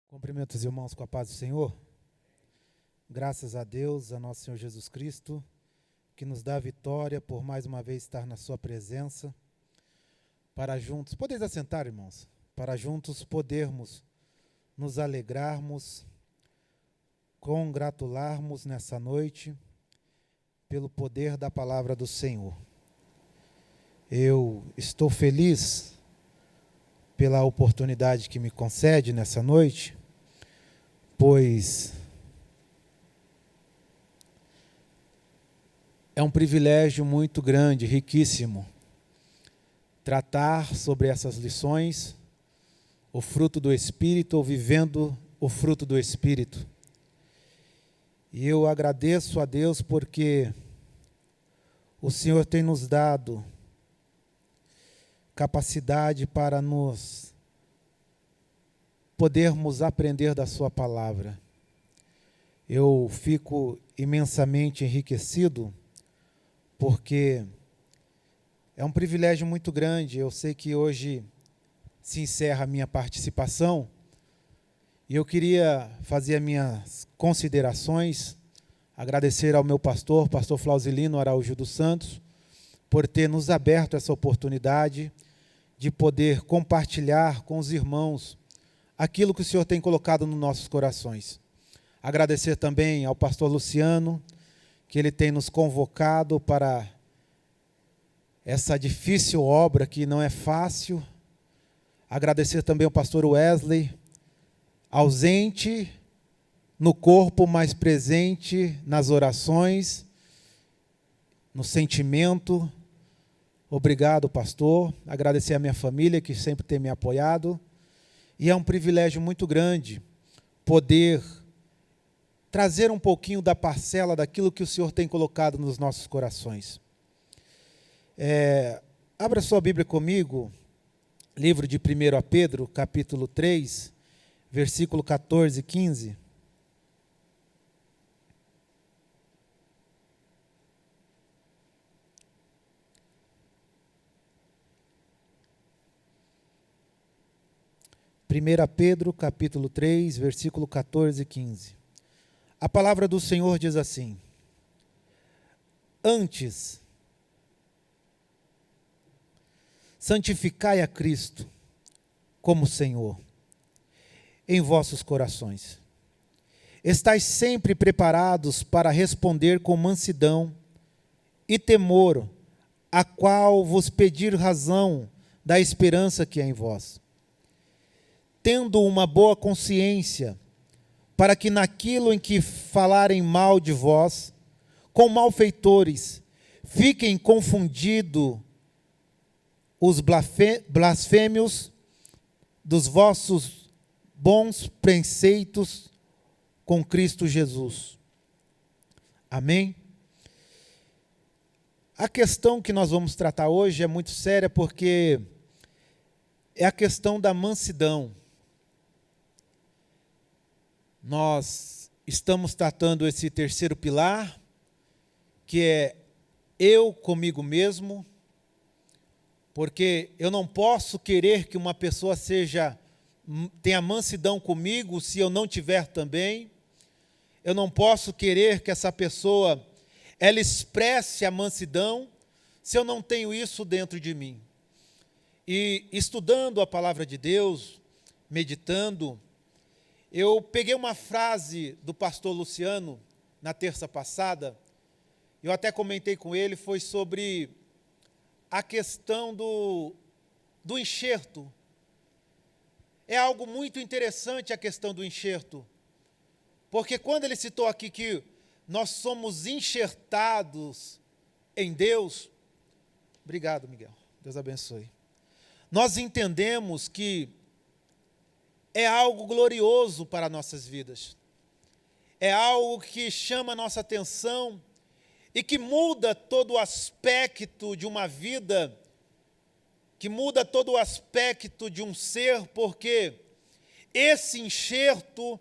Cumprimento os irmãos com a paz do Senhor. Graças a Deus, a nosso Senhor Jesus Cristo, que nos dá a vitória por mais uma vez estar na sua presença, para juntos, podeis assentar, irmãos, para juntos podermos nos alegrarmos, congratularmos nessa noite, pelo poder da palavra do Senhor. Eu estou feliz pela oportunidade que me concede nessa noite, pois é um privilégio muito grande, riquíssimo, tratar sobre essas lições, o fruto do Espírito, ou vivendo o fruto do Espírito. E eu agradeço a Deus porque o Senhor tem nos dado capacidade para nos podermos aprender da sua palavra. Eu fico imensamente enriquecido, porque é um privilégio muito grande. Eu sei que hoje se encerra a minha participação, e eu queria fazer as minhas considerações, agradecer ao meu pastor Flausilino Araújo dos Santos, por ter nos aberto essa oportunidade de poder compartilhar com os irmãos aquilo que o Senhor tem colocado nos nossos corações. Agradecer também ao pastor Luciano, que ele tem nos convocado para essa difícil obra que não é fácil. Agradecer também ao pastor Wesley, ausente no corpo, mas presente nas orações, no sentimento. Obrigado, pastor. Agradecer à minha família, que sempre tem me apoiado. E é um privilégio muito grande poder trazer um pouquinho da parcela daquilo que o Senhor tem colocado nos nossos corações. Abra sua Bíblia comigo, livro de 1 Pedro, capítulo 3, versículo 14 e 15. Primeira Pedro, capítulo 3, versículo 14 e 15. A palavra do Senhor diz assim: Antes, santificai a Cristo como Senhor em vossos corações. Estais sempre preparados para responder com mansidão e temor, a qual vos pedir razão da esperança que é em vós, tendo uma boa consciência, para que naquilo em que falarem mal de vós, com malfeitores, fiquem confundidos os blasfêmios dos vossos bons preceitos com Cristo Jesus. Amém? A questão que nós vamos tratar hoje é muito séria, porque é a questão da mansidão. Nós estamos tratando esse terceiro pilar, que é eu comigo mesmo, porque eu não posso querer que uma pessoa tenha mansidão comigo se eu não tiver também. Eu não posso querer que essa pessoa ela expresse a mansidão se eu não tenho isso dentro de mim. E estudando a palavra de Deus, meditando, eu peguei uma frase do pastor Luciano na terça passada, eu até comentei com ele, foi sobre a questão do enxerto. É algo muito interessante a questão do enxerto, porque quando ele citou aqui que nós somos enxertados em Deus, obrigado, Miguel, Deus abençoe. Nós entendemos que é algo glorioso para nossas vidas. É algo que chama a nossa atenção e que muda todo o aspecto de uma vida, que muda todo o aspecto de um ser, porque esse enxerto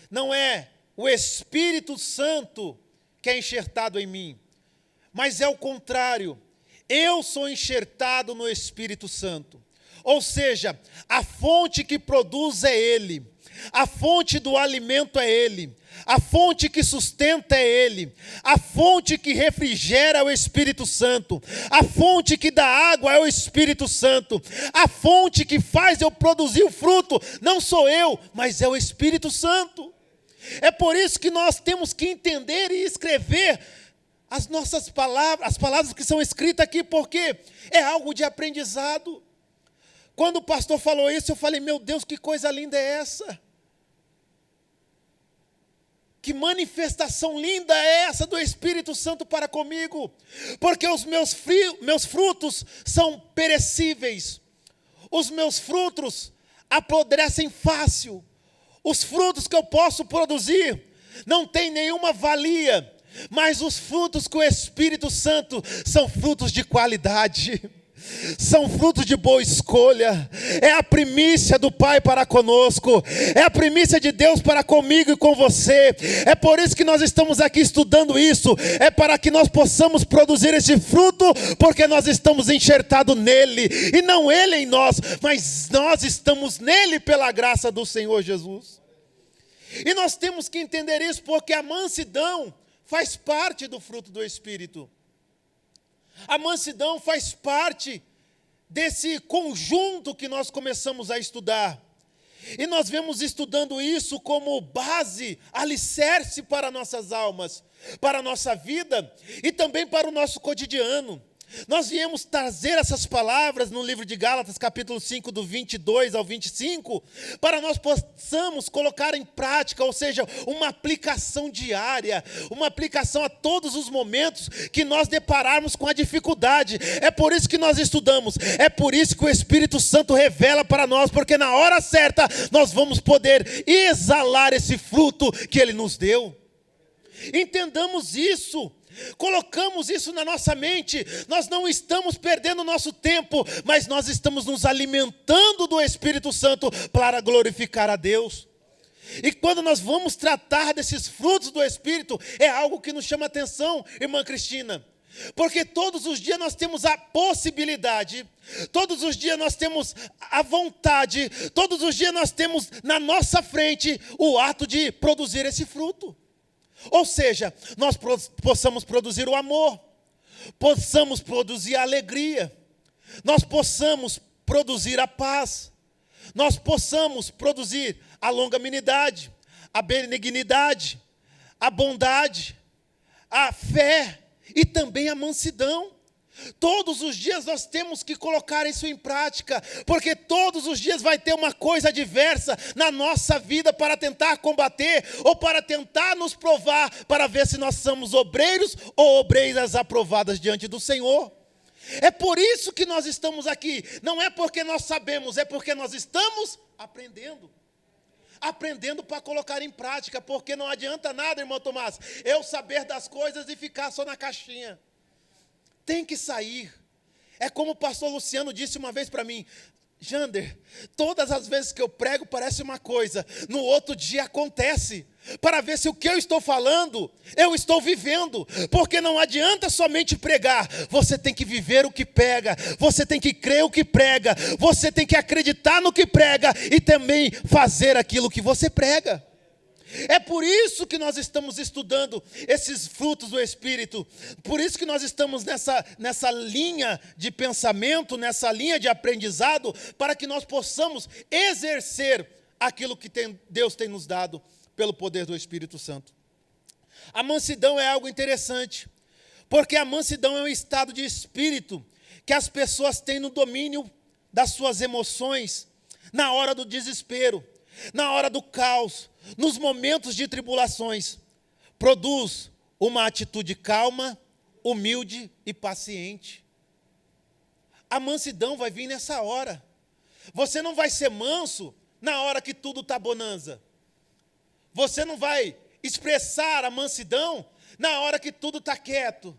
não é o Espírito Santo que é enxertado em mim, mas é o contrário. Eu sou enxertado no Espírito Santo. Ou seja, a fonte que produz é Ele. A fonte do alimento é Ele. A fonte que sustenta é Ele. A fonte que refrigera é o Espírito Santo. A fonte que dá água é o Espírito Santo. A fonte que faz eu produzir o fruto não sou eu, mas é o Espírito Santo. É por isso que nós temos que entender e escrever as nossas palavras, as palavras que são escritas aqui, porque é algo de aprendizado. Quando o pastor falou isso, eu falei, meu Deus, que coisa linda é essa? Que manifestação linda é essa do Espírito Santo para comigo? Porque os meus frutos são perecíveis. Os meus frutos apodrecem fácil. Os frutos que eu posso produzir não têm nenhuma valia. Mas os frutos com o Espírito Santo são frutos de qualidade. São frutos de boa escolha. É a primícia do Pai para conosco. É a primícia de Deus para comigo e com você. É por isso que nós estamos aqui estudando isso. É para que nós possamos produzir esse fruto, porque nós estamos enxertados nele. E não ele em nós, mas nós estamos nele pela graça do Senhor Jesus. E nós temos que entender isso, porque a mansidão faz parte do fruto do Espírito. A mansidão faz parte desse conjunto que nós começamos a estudar. E nós vemos estudando isso como base, alicerce para nossas almas, para a nossa vida e também para o nosso cotidiano. Nós viemos trazer essas palavras no livro de Gálatas, capítulo 5, do 22 ao 25, para nós possamos colocar em prática, ou seja, uma aplicação diária, uma aplicação a todos os momentos que nós depararmos com a dificuldade. É por isso que nós estudamos, é por isso que o Espírito Santo revela para nós, porque na hora certa nós vamos poder exalar esse fruto que Ele nos deu. Entendamos isso. Colocamos isso na nossa mente, nós não estamos perdendo nosso tempo, mas nós estamos nos alimentando do Espírito Santo para glorificar a Deus. E quando nós vamos tratar desses frutos do Espírito, é algo que nos chama atenção, irmã Cristina, porque todos os dias nós temos a possibilidade, todos os dias nós temos a vontade, todos os dias nós temos na nossa frente o ato de produzir esse fruto. Ou seja, nós possamos produzir o amor, possamos produzir a alegria, nós possamos produzir a paz, nós possamos produzir a longanimidade, a benignidade, a bondade, a fé e também a mansidão. Todos os dias nós temos que colocar isso em prática, porque todos os dias vai ter uma coisa adversa na nossa vida para tentar combater, ou para tentar nos provar, para ver se nós somos obreiros ou obreiras aprovadas diante do Senhor. É por isso que nós estamos aqui, não é porque nós sabemos, é porque nós estamos aprendendo. Aprendendo para colocar em prática, porque não adianta nada, irmão Tomás, eu saber das coisas e ficar só na caixinha. Tem que sair. É como o pastor Luciano disse uma vez para mim, Jander, todas as vezes que eu prego parece uma coisa, no outro dia acontece, para ver se o que eu estou falando, eu estou vivendo, porque não adianta somente pregar, você tem que viver o que prega, você tem que crer o que prega, você tem que acreditar no que prega e também fazer aquilo que você prega. É por isso que nós estamos estudando esses frutos do Espírito, por isso que nós estamos nessa linha de pensamento, nessa linha de aprendizado, para que nós possamos exercer aquilo que Deus tem nos dado pelo poder do Espírito Santo. A mansidão é algo interessante, porque a mansidão é um estado de espírito que as pessoas têm no domínio das suas emoções, na hora do desespero, na hora do caos, nos momentos de tribulações. Produz uma atitude calma, humilde e paciente. A mansidão vai vir nessa hora. Você não vai ser manso na hora que tudo está bonança. Você não vai expressar a mansidão na hora que tudo está quieto.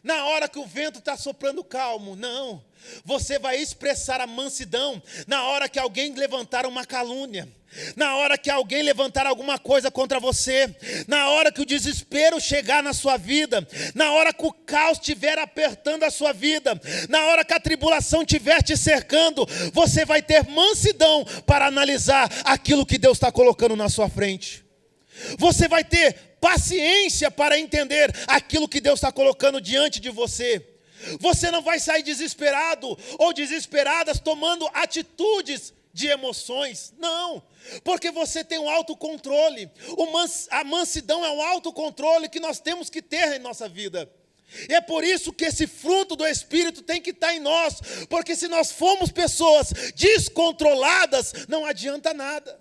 na hora que o vento está soprando calmo. Não, você vai expressar a mansidão na hora que alguém levantar uma calúnia, na hora que alguém levantar alguma coisa contra você, na hora que o desespero chegar na sua vida, na hora que o caos estiver apertando a sua vida, na hora que a tribulação estiver te cercando, você vai ter mansidão para analisar aquilo que Deus está colocando na sua frente. Você vai ter paciência para entender aquilo que Deus está colocando diante de você. Você não vai sair desesperado ou desesperadas tomando atitudes de emoções. Não, porque você tem um autocontrole. A mansidão é um autocontrole que nós temos que ter em nossa vida. E é por isso que esse fruto do Espírito tem que estar em nós. Porque se nós formos pessoas descontroladas, não adianta nada.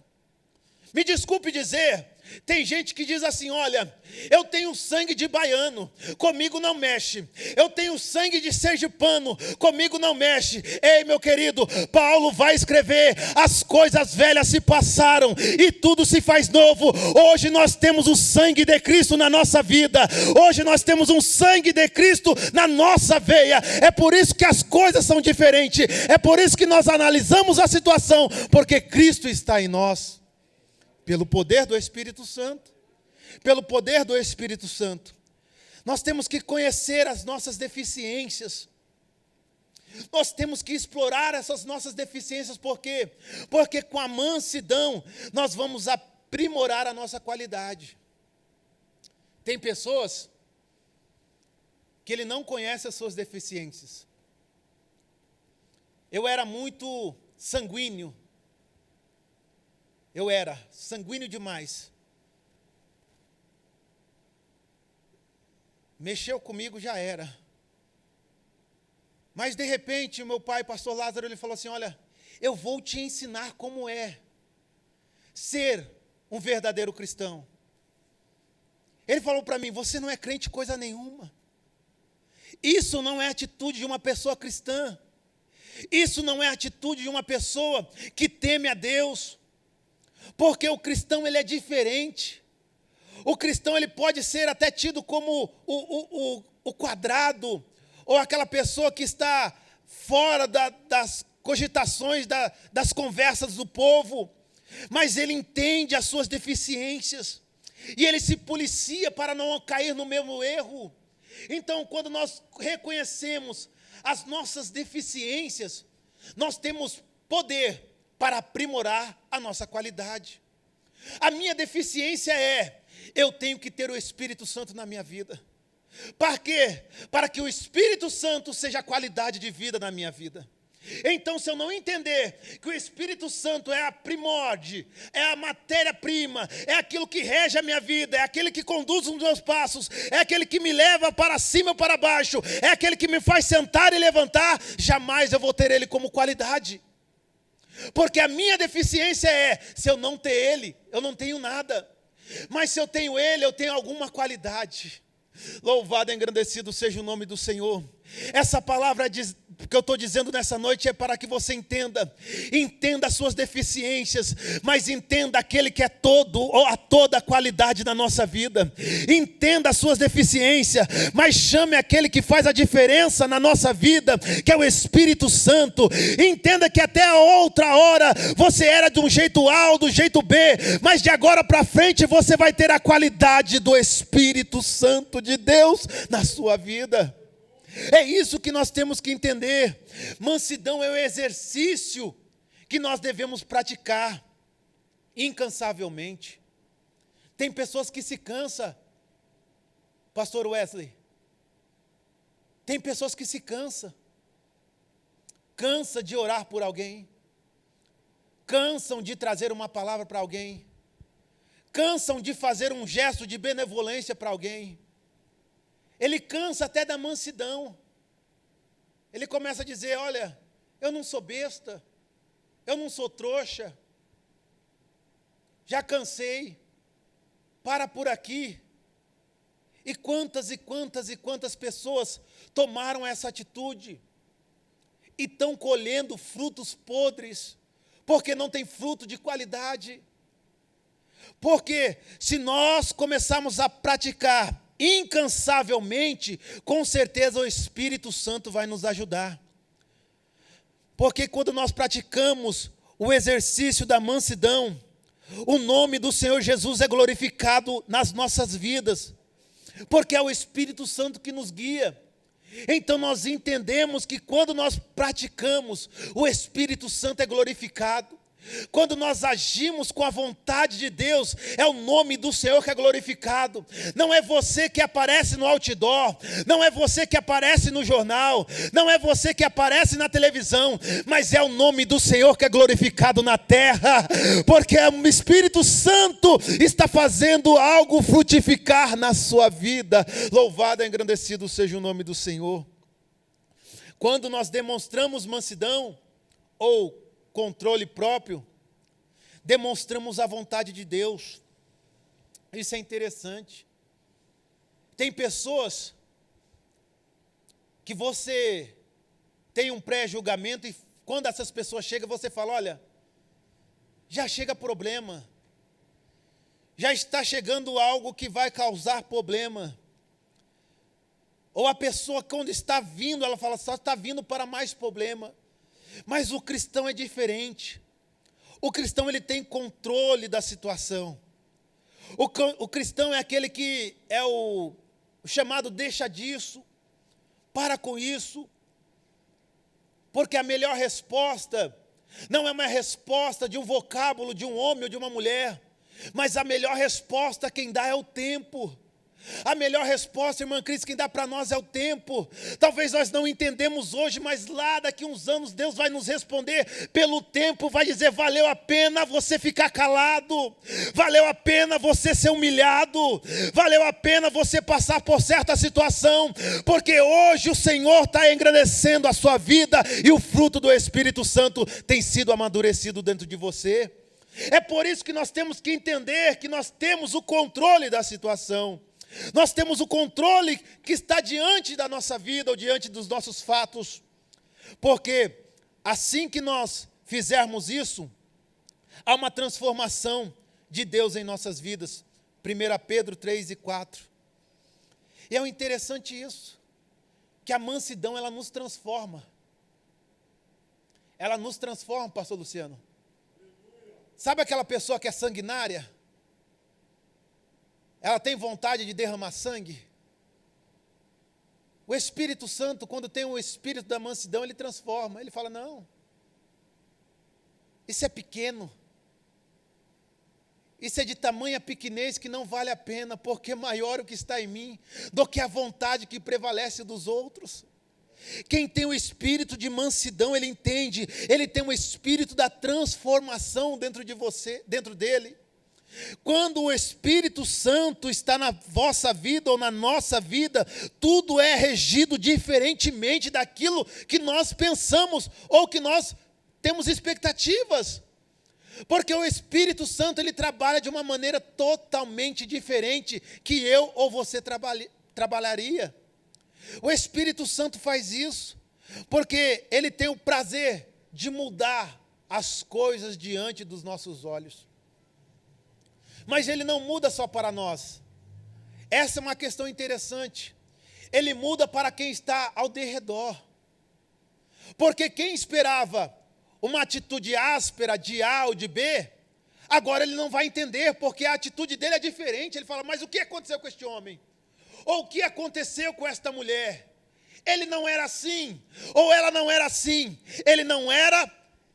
Me desculpe dizer, tem gente que diz assim: olha, eu tenho sangue de baiano, comigo não mexe. Eu tenho sangue de sergipano, comigo não mexe. Ei, meu querido, Paulo vai escrever: as coisas velhas se passaram e tudo se faz novo. Hoje nós temos o sangue de Cristo na nossa vida. Hoje nós temos um sangue de Cristo na nossa veia. É por isso que as coisas são diferentes. É por isso que nós analisamos a situação, porque Cristo está em nós. Pelo poder do Espírito Santo. Pelo poder do Espírito Santo. Nós temos que conhecer as nossas deficiências. Nós temos que explorar essas nossas deficiências. Por quê? Porque com a mansidão nós vamos aprimorar a nossa qualidade. Tem pessoas que ele não conhece as suas deficiências. Eu era muito sanguíneo. Eu era sanguíneo demais. Mexeu comigo, já era. Mas de repente, o meu pai, pastor Lázaro, ele falou assim: olha, eu vou te ensinar como é ser um verdadeiro cristão. Ele falou para mim: você não é crente coisa nenhuma. Isso não é atitude de uma pessoa cristã. Isso não é atitude de uma pessoa que teme a Deus. Porque o cristão, ele é diferente. O cristão, ele pode ser até tido como o quadrado, ou aquela pessoa que está fora das cogitações, das conversas do povo, mas ele entende as suas deficiências, e ele se policia para não cair no mesmo erro. Então, quando nós reconhecemos as nossas deficiências, nós temos poder para aprimorar a nossa qualidade. A minha deficiência eu tenho que ter o Espírito Santo na minha vida. Para quê? Para que o Espírito Santo seja a qualidade de vida na minha vida. Então, se eu não entender que o Espírito Santo é a primórdia, é a matéria-prima, é aquilo que rege a minha vida, é aquele que conduz os meus passos, é aquele que me leva para cima ou para baixo, é aquele que me faz sentar e levantar, jamais eu vou ter ele como qualidade. Porque a minha deficiência se eu não ter ele, eu não tenho nada. Mas se eu tenho ele, eu tenho alguma qualidade. Louvado e engrandecido seja o nome do Senhor. Essa palavra que eu estou dizendo nessa noite é para que você entenda as suas deficiências, mas entenda aquele que é toda a qualidade da nossa vida. Entenda as suas deficiências, mas chame aquele que faz a diferença na nossa vida, que é o Espírito Santo. Entenda que até a outra hora você era de um jeito A ou do jeito B, mas de agora para frente você vai ter a qualidade do Espírito Santo de Deus na sua vida. É isso que nós temos que entender. Mansidão é o exercício que nós devemos praticar incansavelmente. Tem pessoas que se cansam, pastor Wesley. Tem pessoas que se cansam. Cansa de orar por alguém. Cansam de trazer uma palavra para alguém. Cansam de fazer um gesto de benevolência para alguém. Ele cansa até da mansidão. Ele começa a dizer: olha, eu não sou besta, eu não sou trouxa, já cansei, para por aqui. E quantas pessoas tomaram essa atitude e estão colhendo frutos podres, porque não tem fruto de qualidade. Porque se nós começarmos a praticar incansavelmente, com certeza o Espírito Santo vai nos ajudar. Porque quando nós praticamos o exercício da mansidão, o nome do Senhor Jesus é glorificado nas nossas vidas, porque é o Espírito Santo que nos guia. Então nós entendemos que quando nós praticamos, o Espírito Santo é glorificado. Quando nós agimos com a vontade de Deus, é o nome do Senhor que é glorificado. Não é você que aparece no outdoor, não é você que aparece no jornal, não é você que aparece na televisão, mas é o nome do Senhor que é glorificado na terra, porque o Espírito Santo está fazendo algo frutificar na sua vida. Louvado e engrandecido seja o nome do Senhor. Quando nós demonstramos mansidão ou controle próprio, demonstramos a vontade de Deus. Isso é interessante. Tem pessoas que você tem um pré-julgamento e quando essas pessoas chegam, você fala, olha, já chega problema, já está chegando algo que vai causar problema. Ou a pessoa quando está vindo, ela fala, só está vindo para mais problema. Mas o cristão é diferente. O cristão ele tem controle da situação. O cristão é aquele que é o chamado deixa disso, para com isso. Porque a melhor resposta não é uma resposta de um vocábulo de um homem ou de uma mulher, mas a melhor resposta quem dá é o tempo. A melhor resposta, irmã Cris, quem dá para nós é o tempo. Talvez nós não entendemos hoje, mas lá daqui uns anos Deus vai nos responder pelo tempo, vai dizer, valeu a pena você ficar calado, valeu a pena você ser humilhado, valeu a pena você passar por certa situação, porque hoje o Senhor está engrandecendo a sua vida e o fruto do Espírito Santo tem sido amadurecido dentro de você. É por isso que nós temos que entender que nós temos o controle da situação. Nós temos o controle que está diante da nossa vida ou diante dos nossos fatos, porque assim que nós fizermos isso, há uma transformação de Deus em nossas vidas. 1 Pedro 3 e 4. E é o interessante isso, que a mansidão ela nos transforma. Ela nos transforma, pastor Luciano. Sabe aquela pessoa que é sanguinária? Ela tem vontade de derramar sangue. O Espírito Santo, quando tem o espírito da mansidão, ele transforma. Ele fala, não, isso é pequeno. Isso é de tamanha pequenez que não vale a pena, porque maior o que está em mim do que a vontade que prevalece dos outros. Quem tem o espírito de mansidão, ele entende, ele tem o espírito da transformação dentro de você, dentro dele. Quando o Espírito Santo está na vossa vida ou na nossa vida, tudo é regido diferentemente daquilo que nós pensamos ou que nós temos expectativas. Porque o Espírito Santo ele trabalha de uma maneira totalmente diferente que eu ou você trabalharia. O Espírito Santo faz isso porque ele tem o prazer de mudar as coisas diante dos nossos olhos. Mas ele não muda só para nós. Essa é uma questão interessante. Ele muda para quem está ao derredor. Porque quem esperava uma atitude áspera de A ou de B, agora ele não vai entender, porque a atitude dele é diferente. Ele fala, mas o que aconteceu com este homem? Ou o que aconteceu com esta mulher? Ele não era assim, ou ela não era assim. Ele não era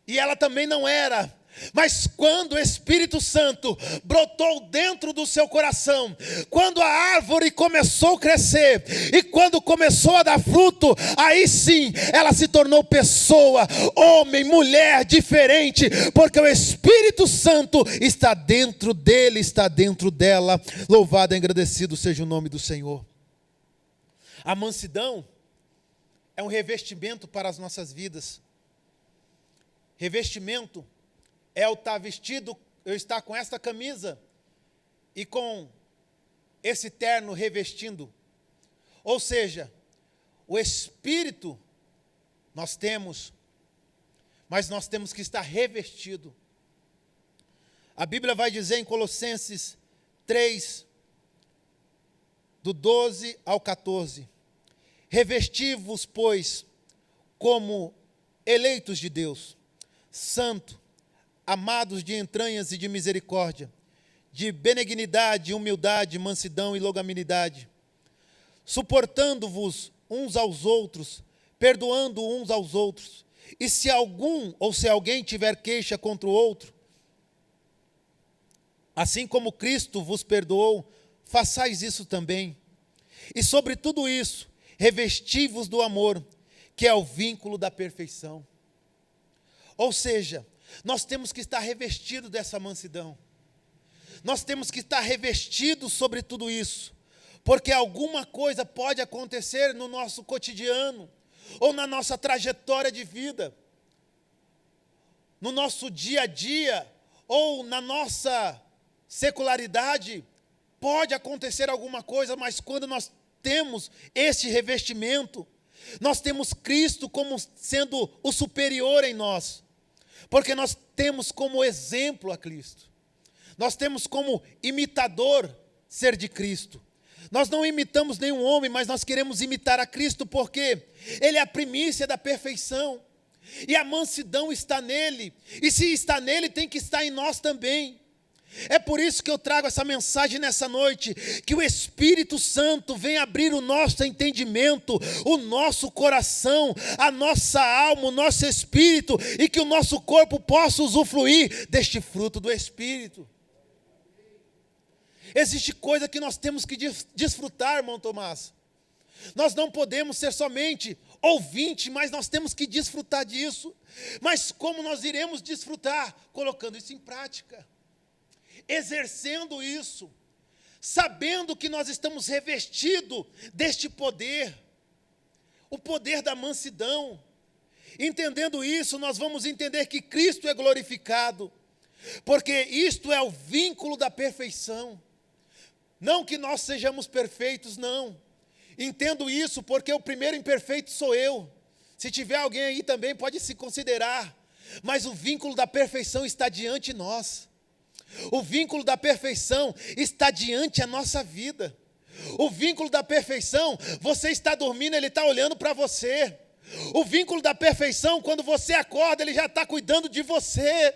e ela também não era. Mas quando o Espírito Santo brotou dentro do seu coração, quando a árvore começou a crescer, e quando começou a dar fruto, aí sim, ela se tornou pessoa, homem, mulher, diferente, porque o Espírito Santo está dentro dele, está dentro dela. Louvado e agradecido seja o nome do Senhor. A mansidão é um revestimento para as nossas vidas. Revestimento é eu estar vestido, eu estar com esta camisa e com esse terno revestindo. Ou seja, o Espírito nós temos, mas nós temos que estar revestido. A Bíblia vai dizer em Colossenses 3, do 12 ao 14. Revesti-vos, pois, como eleitos de Deus, santo, amados de entranhas e de misericórdia, de benignidade, humildade, mansidão e longanimidade, suportando-vos uns aos outros, perdoando uns aos outros. E se algum ou se alguém tiver queixa contra o outro, assim como Cristo vos perdoou, façais isso também. E sobre tudo isso, revesti-vos do amor, que é o vínculo da perfeição. Ou seja, nós temos que estar revestidos dessa mansidão. Nós temos que estar revestidos sobre tudo isso, porque alguma coisa pode acontecer no nosso cotidiano, ou na nossa trajetória de vida, no nosso dia a dia, ou na nossa secularidade, pode acontecer alguma coisa, mas quando nós temos este revestimento, nós temos Cristo como sendo o superior em nós, porque nós temos como exemplo a Cristo, nós temos como imitador ser de Cristo. Nós não imitamos nenhum homem, mas nós queremos imitar a Cristo, porque Ele é a primícia da perfeição, e a mansidão está nele, e se está nele, tem que estar em nós também. É por isso que eu trago essa mensagem nessa noite, que o Espírito Santo vem abrir o nosso entendimento, o nosso coração, a nossa alma, o nosso espírito, e que o nosso corpo possa usufruir deste fruto do Espírito. Existe coisa que nós temos que desfrutar, irmão Tomás. Nós não podemos ser somente ouvinte, mas nós temos que desfrutar disso. Mas como nós iremos desfrutar? Colocando isso em prática, exercendo isso, sabendo que nós estamos revestidos deste poder, o poder da mansidão. Entendendo isso, nós vamos entender que Cristo é glorificado, porque isto é o vínculo da perfeição. Não que nós sejamos perfeitos, não. Entendo isso porque o primeiro imperfeito sou eu. Se tiver alguém aí também pode se considerar. Mas o vínculo da perfeição está diante de nós. O vínculo da perfeição está diante a nossa vida. O vínculo da perfeição, você está dormindo, Ele está olhando para você. O vínculo da perfeição, quando você acorda, Ele já está cuidando de você.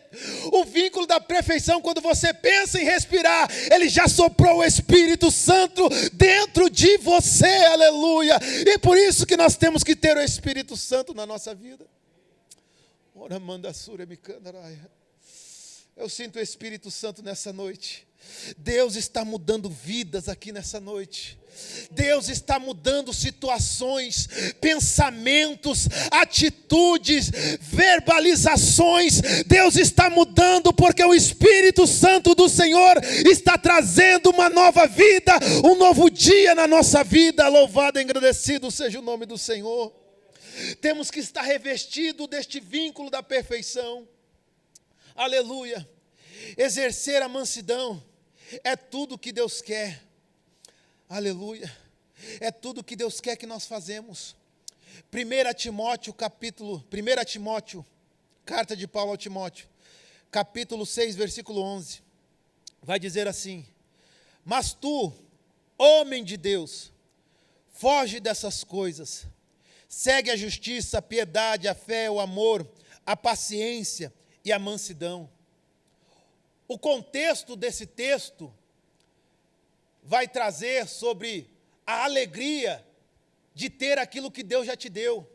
O vínculo da perfeição, quando você pensa em respirar, Ele já soprou o Espírito Santo dentro de você, aleluia. E por isso que nós temos que ter o Espírito Santo na nossa vida. Eu sinto o Espírito Santo nessa noite. Deus está mudando vidas aqui nessa noite. Deus está mudando situações, pensamentos, atitudes, verbalizações. Deus está mudando porque o Espírito Santo do Senhor está trazendo uma nova vida, um novo dia na nossa vida. Louvado e engrandecido seja o nome do Senhor. Temos que estar revestido deste vínculo da perfeição. Aleluia. Exercer a mansidão é tudo que Deus quer. Aleluia. É tudo que Deus quer que nós fazemos. 1 Timóteo, carta de Paulo ao Timóteo, capítulo 6, versículo 11. Vai dizer assim: mas tu, homem de Deus, foge dessas coisas. Segue a justiça, a piedade, a fé, o amor, a paciência e a mansidão. O contexto desse texto vai trazer sobre a alegria de ter aquilo que Deus já te deu.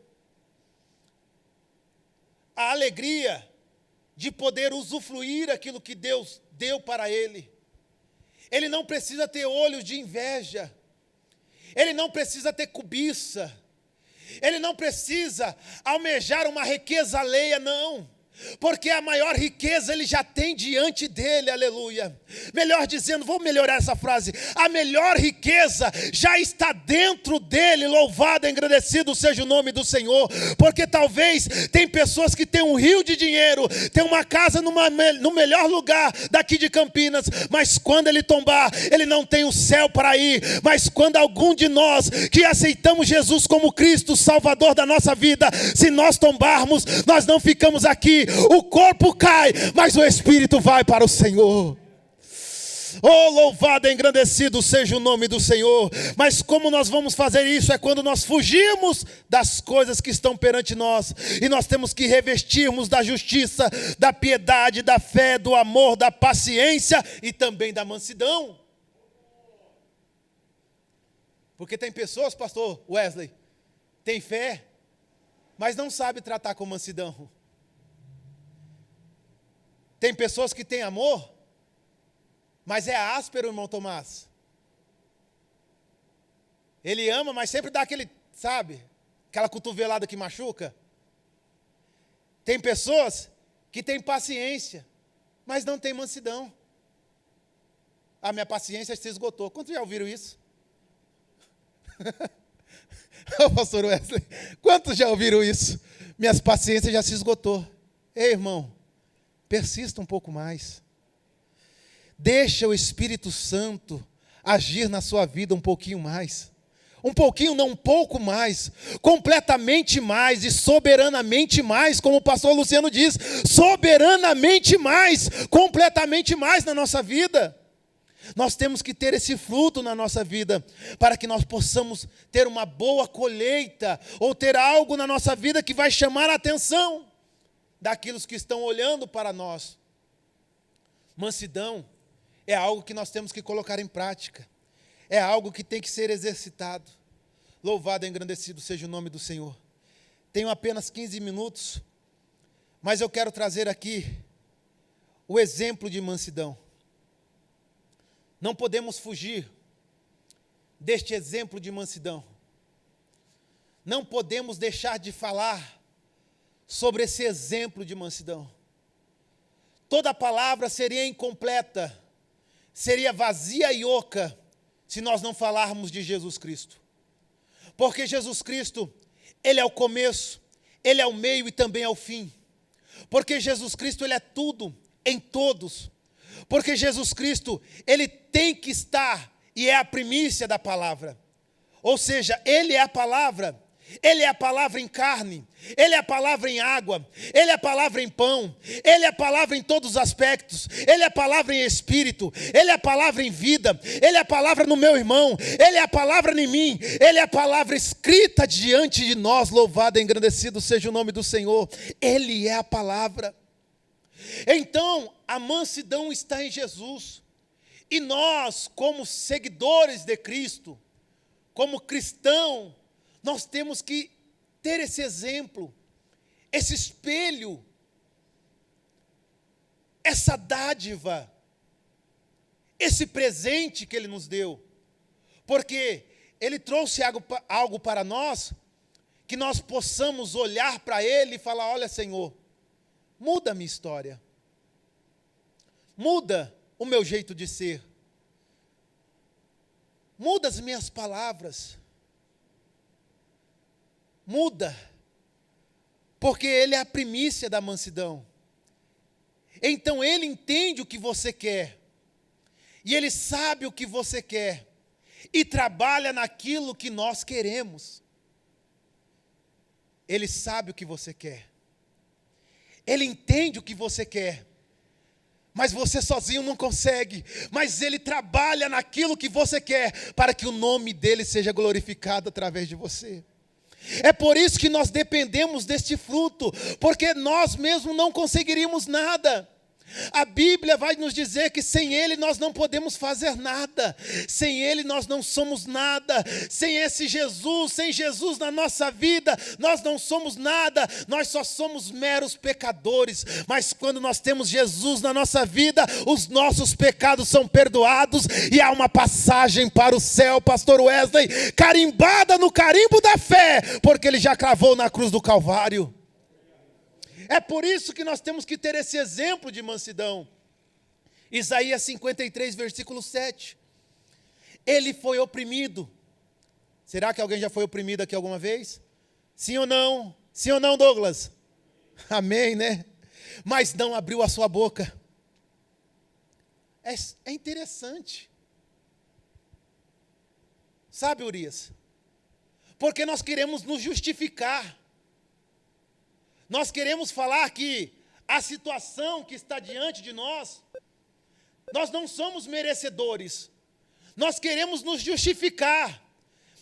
A alegria de poder usufruir aquilo que Deus deu para ele. Ele não precisa ter olhos de inveja. Ele não precisa ter cobiça. Ele não precisa almejar uma riqueza alheia, não. Porque a maior riqueza Ele já tem diante dele, aleluia. Melhor dizendo, vou melhorar essa frase. A melhor riqueza já está dentro dele, louvado e engrandecido seja o nome do Senhor. Porque talvez tem pessoas que têm um rio de dinheiro, tem uma casa no melhor lugar daqui de Campinas, mas quando ele tombar, ele não tem o céu para ir. Mas quando algum de nós que aceitamos Jesus como Cristo, Salvador da nossa vida, se nós tombarmos, nós não ficamos aqui. O corpo cai, mas o Espírito vai para o Senhor. Oh, louvado e engrandecido seja o nome do Senhor. Mas como nós vamos fazer isso? É quando nós fugirmos das coisas que estão perante nós. E nós temos que revestirmos da justiça, da piedade, da fé, do amor, da paciência e também da mansidão. Porque tem pessoas, pastor Wesley, tem fé, mas não sabe tratar com mansidão. Tem pessoas que têm amor, mas é áspero, irmão Tomás. Ele ama, mas sempre dá aquele, sabe, aquela cotovelada que machuca. Tem pessoas que têm paciência, mas não têm mansidão. A minha paciência se esgotou. Quantos já ouviram isso? Ô, pastor Wesley, quantos já ouviram isso? Minhas paciências já se esgotou. Ei, irmão, persista um pouco mais. Deixa o Espírito Santo agir na sua vida um pouquinho mais. Um pouquinho, não, um pouco mais. Completamente mais e soberanamente mais, como o pastor Luciano diz. Soberanamente mais, completamente mais na nossa vida. Nós temos que ter esse fruto na nossa vida, para que nós possamos ter uma boa colheita, ou ter algo na nossa vida que vai chamar a atenção daqueles que estão olhando para nós. Mansidão é algo que nós temos que colocar em prática, é algo que tem que ser exercitado. Louvado e engrandecido seja o nome do Senhor. Tenho apenas 15 minutos, mas eu quero trazer aqui o exemplo de mansidão. Não podemos fugir deste exemplo de mansidão. Não podemos deixar de falar sobre esse exemplo de mansidão. Toda palavra seria incompleta, seria vazia e oca, se nós não falarmos de Jesus Cristo. Porque Jesus Cristo, Ele é o começo, Ele é o meio e também é o fim. Porque Jesus Cristo, Ele é tudo em todos. Porque Jesus Cristo, Ele tem que estar e é a primícia da palavra. Ou seja, Ele é a palavra. Ele é a palavra em carne, Ele é a palavra em água, Ele é a palavra em pão, Ele é a palavra em todos os aspectos, Ele é a palavra em espírito, Ele é a palavra em vida, Ele é a palavra no meu irmão, Ele é a palavra em mim, Ele é a palavra escrita diante de nós. Louvado e engrandecido seja o nome do Senhor. Ele é a palavra. Então, a mansidão está em Jesus. E nós, como seguidores de Cristo, como cristãos, nós temos que ter esse exemplo, esse espelho, essa dádiva, esse presente que Ele nos deu. Porque Ele trouxe algo para nós, que nós possamos olhar para Ele e falar: olha, Senhor, muda a minha história, muda o meu jeito de ser, muda as minhas palavras, muda, porque Ele é a primícia da mansidão. Então Ele entende o que você quer, e Ele sabe o que você quer, e trabalha naquilo que nós queremos. Ele sabe o que você quer, Ele entende o que você quer, mas você sozinho não consegue, mas Ele trabalha naquilo que você quer, para que o nome dEle seja glorificado através de você. É por isso que nós dependemos deste fruto, porque nós mesmos não conseguiríamos nada. A Bíblia vai nos dizer que sem Ele nós não podemos fazer nada, sem Ele nós não somos nada, sem esse Jesus, sem Jesus na nossa vida, nós não somos nada, nós só somos meros pecadores. Mas quando nós temos Jesus na nossa vida, os nossos pecados são perdoados e há uma passagem para o céu, pastor Wesley, carimbada no carimbo da fé, porque Ele já cravou na cruz do Calvário. É por isso que nós temos que ter esse exemplo de mansidão. Isaías 53, versículo 7. Ele foi oprimido. Será que alguém já foi oprimido aqui alguma vez? Sim ou não? Sim ou não, Douglas? Amém, né? Mas não abriu a sua boca. É interessante. Sabe, Urias? Porque nós queremos nos justificar. Nós queremos falar que a situação que está diante de nós Nós não somos merecedores. Nós queremos nos justificar.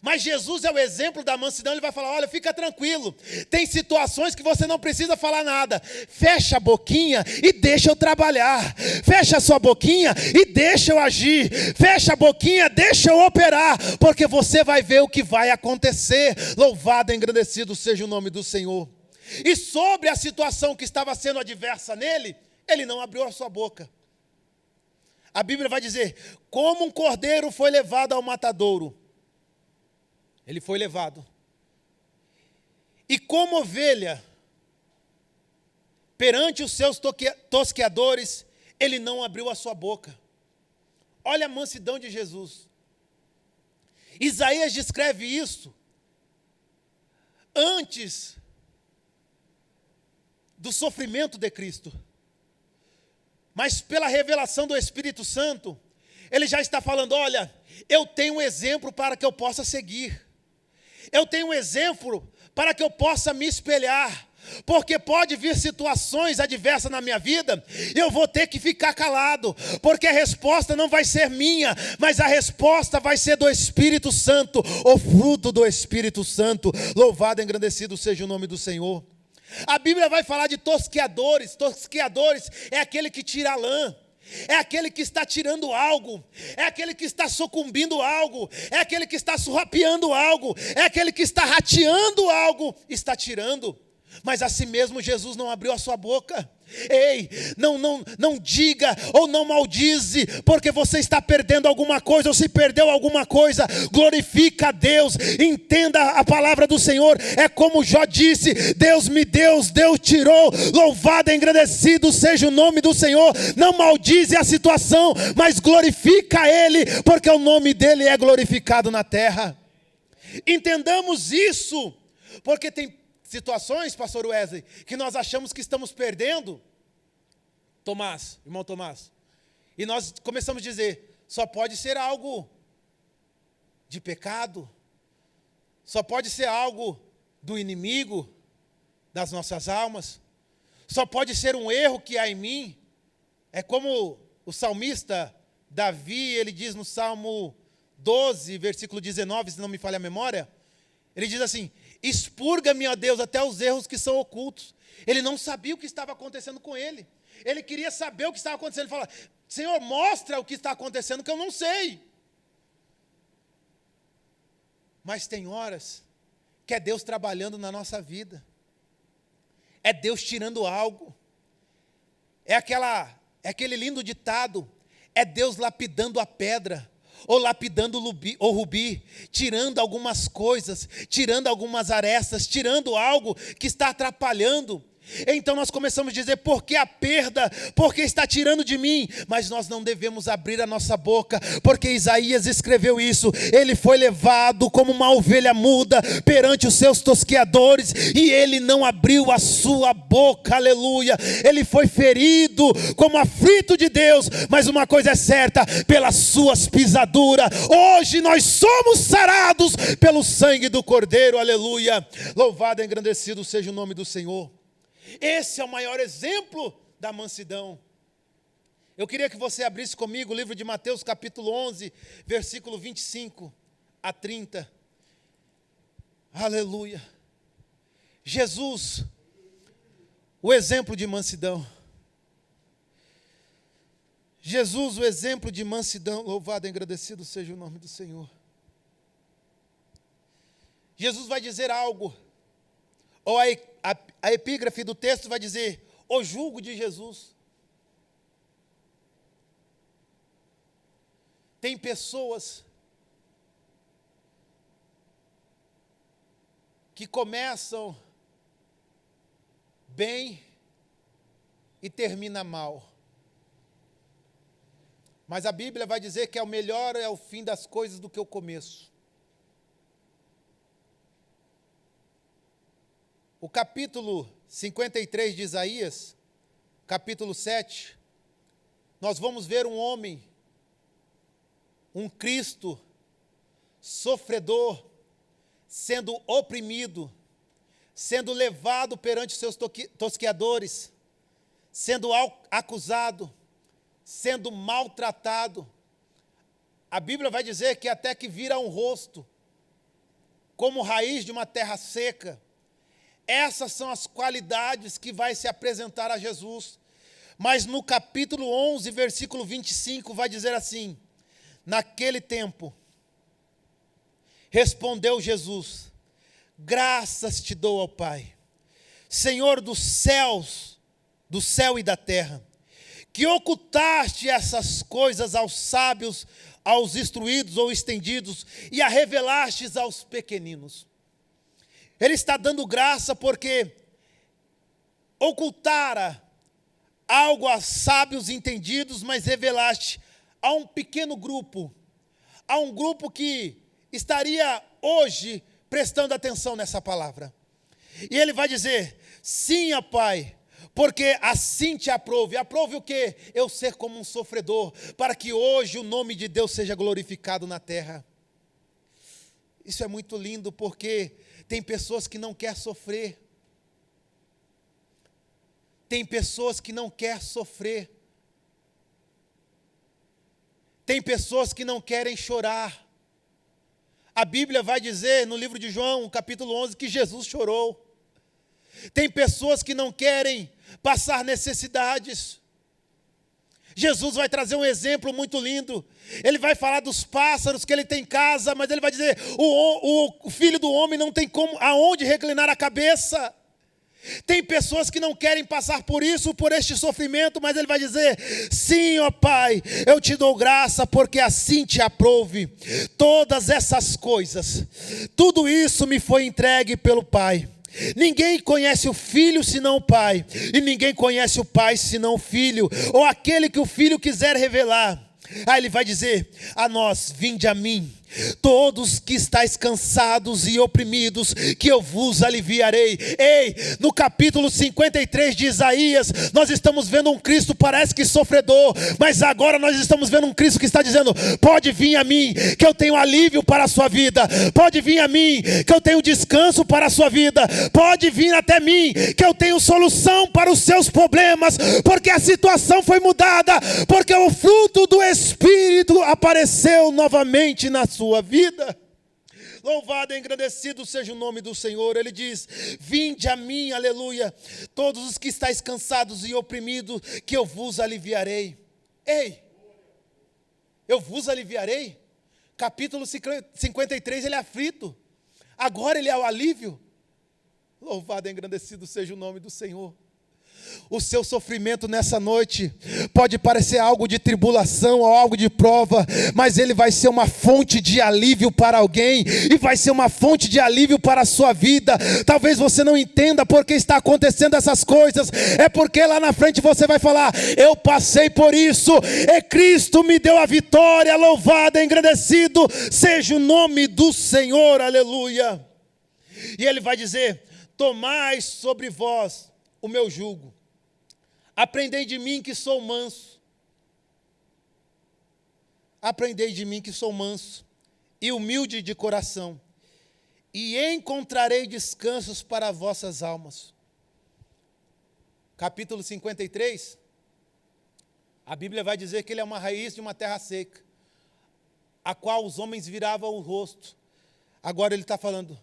Mas Jesus é o exemplo da mansidão. Ele vai falar, olha, fica tranquilo. Tem situações que você não precisa falar nada. Fecha a boquinha e deixa eu trabalhar. Fecha a sua boquinha e deixa eu agir. Fecha a boquinha, deixa eu operar. Porque você vai ver o que vai acontecer. Louvado e engrandecido seja o nome do Senhor. E sobre a situação que estava sendo adversa nele, ele não abriu a sua boca. A Bíblia vai dizer, como um cordeiro foi levado ao matadouro, ele foi levado. E como ovelha, perante os seus tosqueadores, ele não abriu a sua boca. Olha a mansidão de Jesus. Isaías descreve isso antes do sofrimento de Cristo. Mas pela revelação do Espírito Santo, ele já está falando, olha, eu tenho um exemplo para que eu possa seguir. Eu tenho um exemplo para que eu possa me espelhar. Porque pode vir situações adversas na minha vida, eu vou ter que ficar calado, porque a resposta não vai ser minha, mas a resposta vai ser do Espírito Santo, o fruto do Espírito Santo. Louvado e engrandecido seja o nome do Senhor. A Bíblia vai falar de tosqueadores. Tosqueadores é aquele que tira a lã. É aquele que está tirando algo, é aquele que está sucumbindo algo, é aquele que está surrapiando algo, é aquele que está rateando algo, está tirando. Mas assim mesmo Jesus não abriu a sua boca. Ei, não diga ou não maldize, porque você está perdendo alguma coisa, ou se perdeu alguma coisa, glorifica a Deus, entenda a palavra do Senhor. É como Jó disse, Deus me deu, Deus tirou, louvado e engrandecido seja o nome do Senhor. Não maldize a situação, mas glorifica Ele, porque o nome dEle é glorificado na terra. Entendamos isso, porque tem situações, pastor Wesley, que nós achamos que estamos perdendo, irmão Tomás, e nós começamos a dizer, só pode ser algo de pecado, só pode ser algo do inimigo das nossas almas, só pode ser um erro que há em mim. É como o salmista Davi, ele diz no Salmo 12, versículo 19, se não me falha a memória, ele diz assim, expurga-me, ó Deus, até os erros que são ocultos. Ele não sabia o que estava acontecendo com ele. Ele queria saber o que estava acontecendo. Ele fala, Senhor, mostra o que está acontecendo, que eu não sei. Mas tem horas que é Deus trabalhando na nossa vida. É Deus tirando algo. É aquele lindo ditado, é Deus lapidando a pedra, ou lapidando o rubi, tirando algumas coisas, tirando algumas arestas, tirando algo que está atrapalhando. Então nós começamos a dizer, por que a perda? Porque está tirando de mim. Mas nós não devemos abrir a nossa boca, porque Isaías escreveu isso. Ele foi levado como uma ovelha muda perante os seus tosqueadores, e ele não abriu a sua boca, aleluia. Ele foi ferido como aflito de Deus, mas uma coisa é certa, pelas suas pisaduras, hoje nós somos sarados pelo sangue do Cordeiro, aleluia. Louvado e engrandecido seja o nome do Senhor. Esse é o maior exemplo da mansidão. Eu queria que você abrisse comigo o livro de Mateus capítulo 11, versículo 25 a 30. Aleluia. Jesus, o exemplo de mansidão. Jesus, o exemplo de mansidão. Louvado e agradecido seja o nome do Senhor. Jesus vai dizer algo, ou a epígrafe do texto vai dizer, o jugo de Jesus. Tem pessoas que começam bem e terminam mal. Mas a Bíblia vai dizer que o melhor é o fim das coisas do que o começo. O capítulo 53 de Isaías, capítulo 7, nós vamos ver um homem, um Cristo, sofredor, sendo oprimido, sendo levado perante seus tosqueadores, sendo acusado, sendo maltratado. A Bíblia vai dizer que até que vira um rosto, como raiz de uma terra seca. Essas são as qualidades que vai se apresentar a Jesus. Mas no capítulo 11, versículo 25, vai dizer assim: naquele tempo, respondeu Jesus: graças te dou ao Pai, Senhor dos céus, do céu e da terra, que ocultaste essas coisas aos sábios, aos instruídos ou estendidos, e a revelastes aos pequeninos. Ele está dando graça porque ocultara algo a sábios entendidos, mas revelaste a um pequeno grupo, a um grupo que estaria hoje prestando atenção nessa palavra. E ele vai dizer: sim, ó Pai, porque assim te aprove. Aprove o quê? Eu ser como um sofredor, para que hoje o nome de Deus seja glorificado na terra. Isso é muito lindo, porque tem pessoas que não querem sofrer. Tem pessoas que não querem sofrer. Tem pessoas que não querem chorar. A Bíblia vai dizer no livro de João, capítulo 11, que Jesus chorou. Tem pessoas que não querem passar necessidades. Jesus vai trazer um exemplo muito lindo. Ele vai falar dos pássaros que ele tem em casa, mas ele vai dizer: o filho do homem não tem como, aonde reclinar a cabeça. Tem pessoas que não querem passar por isso, por este sofrimento, mas ele vai dizer: sim, ó Pai, eu te dou graça, porque assim te aprove. Todas essas coisas, tudo isso me foi entregue pelo Pai. Ninguém conhece o Filho senão o Pai, e ninguém conhece o Pai senão o Filho, ou aquele que o Filho quiser revelar. Aí ele vai dizer a nós: vinde a mim, todos que estáis cansados e oprimidos, que eu vos aliviarei. Ei, no capítulo 53 de Isaías, nós estamos vendo um Cristo, parece que sofredor, mas agora nós estamos vendo um Cristo que está dizendo: pode vir a mim, que eu tenho alívio para a sua vida. Pode vir a mim, que eu tenho descanso para a sua vida. Pode vir até mim, que eu tenho solução para os seus problemas, porque a situação foi mudada, porque o fruto do Espírito apareceu novamente na sua vida. Louvado e engrandecido seja o nome do Senhor. Ele diz: vinde a mim, aleluia, todos os que estáis cansados e oprimidos, que eu vos aliviarei. Ei, eu vos aliviarei. Capítulo 53, ele é aflito, agora ele é o alívio. Louvado e engrandecido seja o nome do Senhor. O seu sofrimento nessa noite pode parecer algo de tribulação ou algo de prova, mas ele vai ser uma fonte de alívio para alguém, e vai ser uma fonte de alívio para a sua vida. Talvez você não entenda por que está acontecendo essas coisas, é porque lá na frente você vai falar: eu passei por isso, e Cristo me deu a vitória. Louvado e engrandecido seja o nome do Senhor, aleluia. E ele vai dizer: tomai sobre vós o meu jugo, aprendei de mim que sou manso. Aprendei de mim que sou manso e humilde de coração, e encontrarei descansos para vossas almas. Capítulo 53, a Bíblia vai dizer que ele é uma raiz de uma terra seca, a qual os homens viravam o rosto. Agora ele está falando: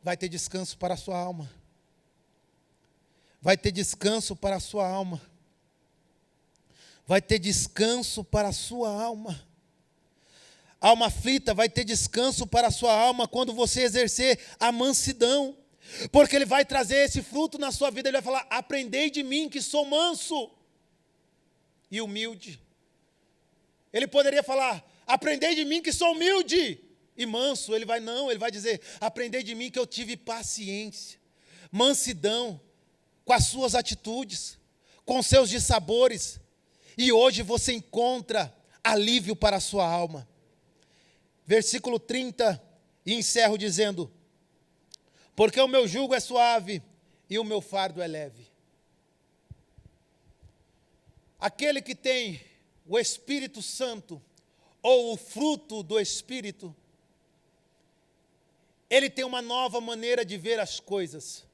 vai ter descanso para a sua alma. Vai ter descanso para a sua alma. Vai ter descanso para a sua alma. Alma aflita, vai ter descanso para a sua alma quando você exercer a mansidão. Porque ele vai trazer esse fruto na sua vida. Ele vai falar: aprendei de mim que sou manso e humilde. Ele poderia falar: aprendei de mim que sou humilde e manso. Ele vai dizer: aprendei de mim que eu tive paciência, mansidão, com as suas atitudes, com seus dissabores, e hoje você encontra alívio para a sua alma. Versículo 30, e encerro dizendo: porque o meu jugo é suave e o meu fardo é leve. Aquele que tem o Espírito Santo, ou o fruto do Espírito, ele tem uma nova maneira de ver as coisas.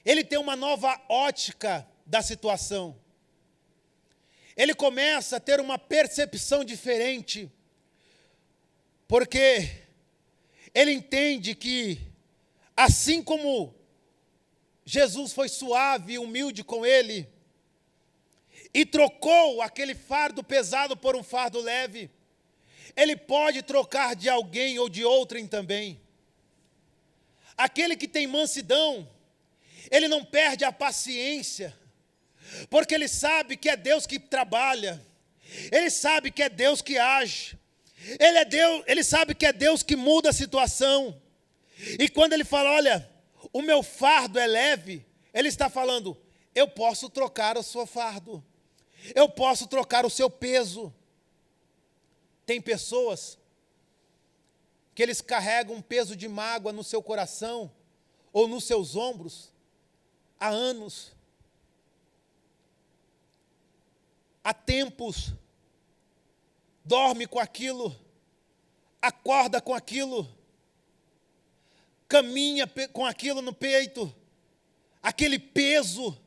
Ele tem uma nova ótica da situação. ele começa a ter uma percepção diferente, porque ele entende que, assim como Jesus foi suave e humilde com ele, e trocou aquele fardo pesado por um fardo leve, ele pode trocar de alguém ou de outrem também. Aquele que tem mansidão, ele não perde a paciência, porque ele sabe que é Deus que trabalha, ele sabe que é Deus que age, ele sabe que é Deus que muda a situação. E quando ele fala, olha, o meu fardo é leve, ele está falando, eu posso trocar o seu fardo, eu posso trocar o seu peso. Tem pessoas que eles carregam um peso de mágoa no seu coração ou nos seus ombros há anos, há tempos, dorme com aquilo, acorda com aquilo, caminha com aquilo no peito, aquele peso.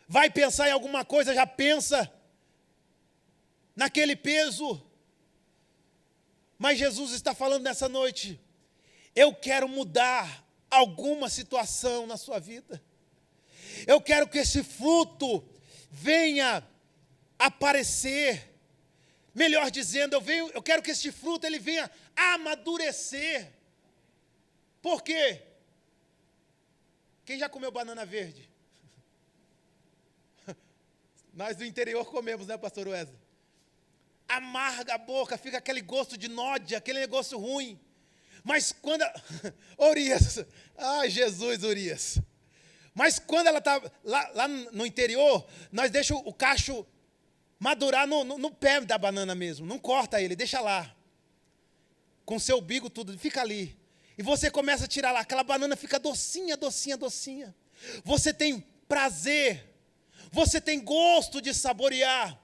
Vai pensar em alguma coisa, já pensa naquele peso. Mas Jesus está falando nessa noite, eu quero mudar alguma situação na sua vida. Eu quero que esse fruto venha aparecer. Melhor dizendo, eu quero que esse fruto ele venha amadurecer. Por quê? Quem já comeu banana verde? Nós do interior comemos, né, pastor Wesley? Amarga a boca, fica aquele gosto de nódia, aquele negócio ruim. Mas quando... Urias, ai Jesus, Urias. Mas quando ela está lá no interior, nós deixamos o cacho madurar no pé da banana mesmo. Não corta ele, deixa lá. Com seu bico tudo, fica ali. E você começa a tirar lá, aquela banana fica docinha, docinha, docinha. Você tem prazer, você tem gosto de saborear.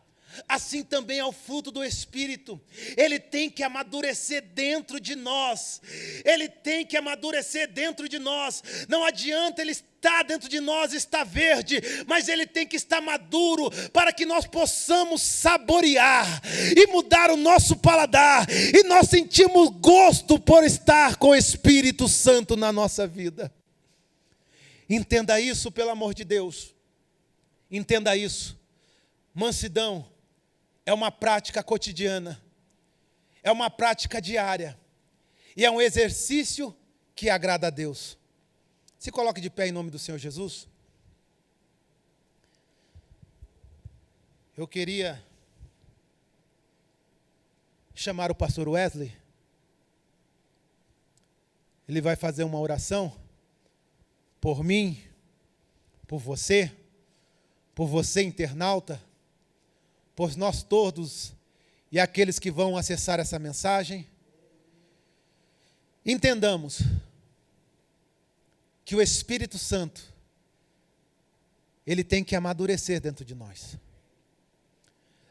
Assim também é o fruto do Espírito. Ele tem que amadurecer dentro de nós. Ele tem que amadurecer dentro de nós. Não adianta ele estar dentro de nós, está verde, mas ele tem que estar maduro para que nós possamos saborear e mudar o nosso paladar. E nós sentimos gosto por estar com o Espírito Santo na nossa vida. Entenda isso, pelo amor de Deus. Entenda isso. Mansidão é uma prática cotidiana, é uma prática diária, e é um exercício que agrada a Deus. Se coloque de pé em nome do Senhor Jesus. Eu queria chamar o pastor Wesley, ele vai fazer uma oração por mim, por você internauta, por nós todos e aqueles que vão acessar essa mensagem. Entendamos que o Espírito Santo, ele tem que amadurecer dentro de nós.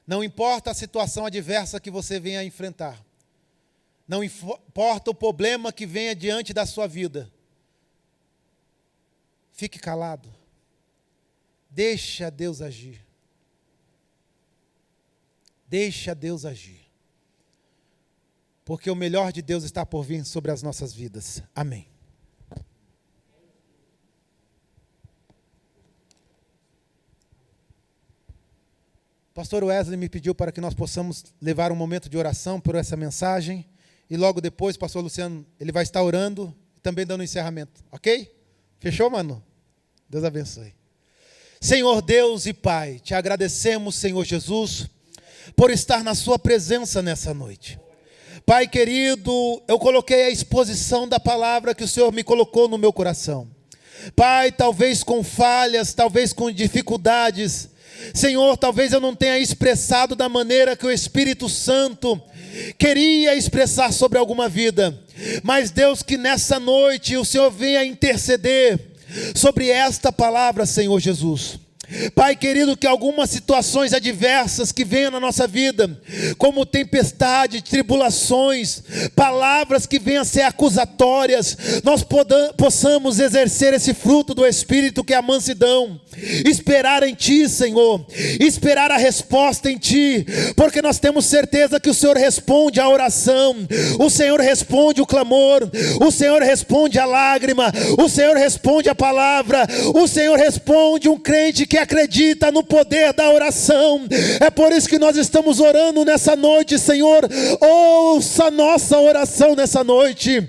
Não importa a situação adversa que você venha a enfrentar, não importa o problema que venha diante da sua vida, fique calado, deixa Deus agir. Deixa Deus agir. Porque o melhor de Deus está por vir sobre as nossas vidas. Amém. Pastor Wesley me pediu para que nós possamos levar um momento de oração por essa mensagem. E logo depois, pastor Luciano, ele vai estar orando e também dando um encerramento. Ok? Fechou, mano? Deus abençoe. Senhor Deus e Pai, te agradecemos, Senhor Jesus, por estar na sua presença nessa noite. Pai querido, eu coloquei a exposição da palavra que o Senhor me colocou no meu coração. Pai, talvez com falhas, talvez com dificuldades. Senhor, talvez eu não tenha expressado da maneira que o Espírito Santo queria expressar sobre alguma vida. Mas Deus, que nessa noite o Senhor venha interceder sobre esta palavra, Senhor Jesus. Pai querido, que algumas situações adversas que venham na nossa vida, como tempestade, tribulações, palavras que venham a ser acusatórias, nós possamos exercer esse fruto do Espírito que é a mansidão. esperar em Ti, Senhor, esperar a resposta em Ti, porque nós temos certeza que o Senhor responde a oração, o Senhor responde o clamor, o Senhor responde a lágrima, o Senhor responde a palavra, o Senhor responde um crente que acredita no poder da oração. É por isso que nós estamos orando nessa noite, Senhor. Ouça a nossa oração nessa noite.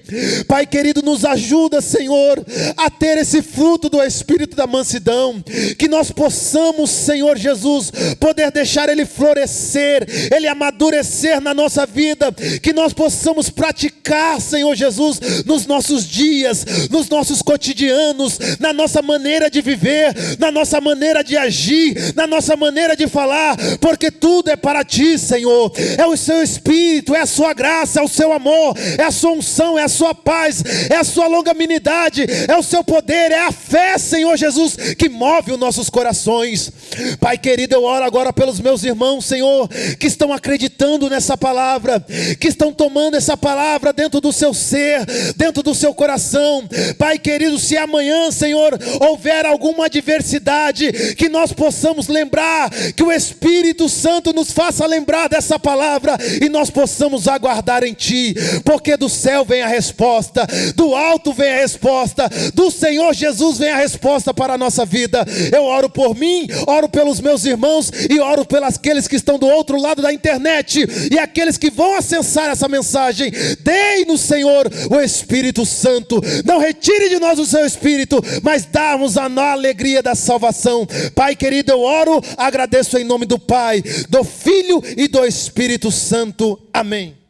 Pai querido, nos ajuda, Senhor, a ter esse fruto do Espírito da mansidão, que nós possamos, Senhor Jesus, poder deixar ele florescer, ele amadurecer na nossa vida, que nós possamos praticar, Senhor Jesus, nos nossos dias, nos nossos cotidianos, na nossa maneira de viver, na nossa maneira de agir, na nossa maneira de falar, porque tudo é para Ti, Senhor. É o Seu Espírito, é a Sua graça, é o Seu amor, é a Sua unção, é a Sua paz, é a Sua longanimidade, é o Seu poder, é a fé, Senhor Jesus, que move os nossos corações. Pai querido, eu oro agora pelos meus irmãos, Senhor, que estão acreditando nessa palavra, que estão tomando essa palavra dentro do seu ser, dentro do seu coração. Pai querido, se amanhã, Senhor, houver alguma adversidade, que nós possamos lembrar, que o Espírito Santo nos faça lembrar dessa palavra, e nós possamos aguardar em Ti, porque do céu vem a resposta, do alto vem a resposta, do Senhor Jesus vem a resposta para a nossa vida. Eu oro por mim, oro pelos meus irmãos, e oro pelos aqueles que estão do outro lado da internet, e aqueles que vão acessar essa mensagem. Dê-nos, Senhor, o Espírito Santo. Não retire de nós o Seu Espírito, mas dá-nos a alegria da salvação. Pai querido, eu oro, agradeço em nome do Pai, do Filho e do Espírito Santo. Amém.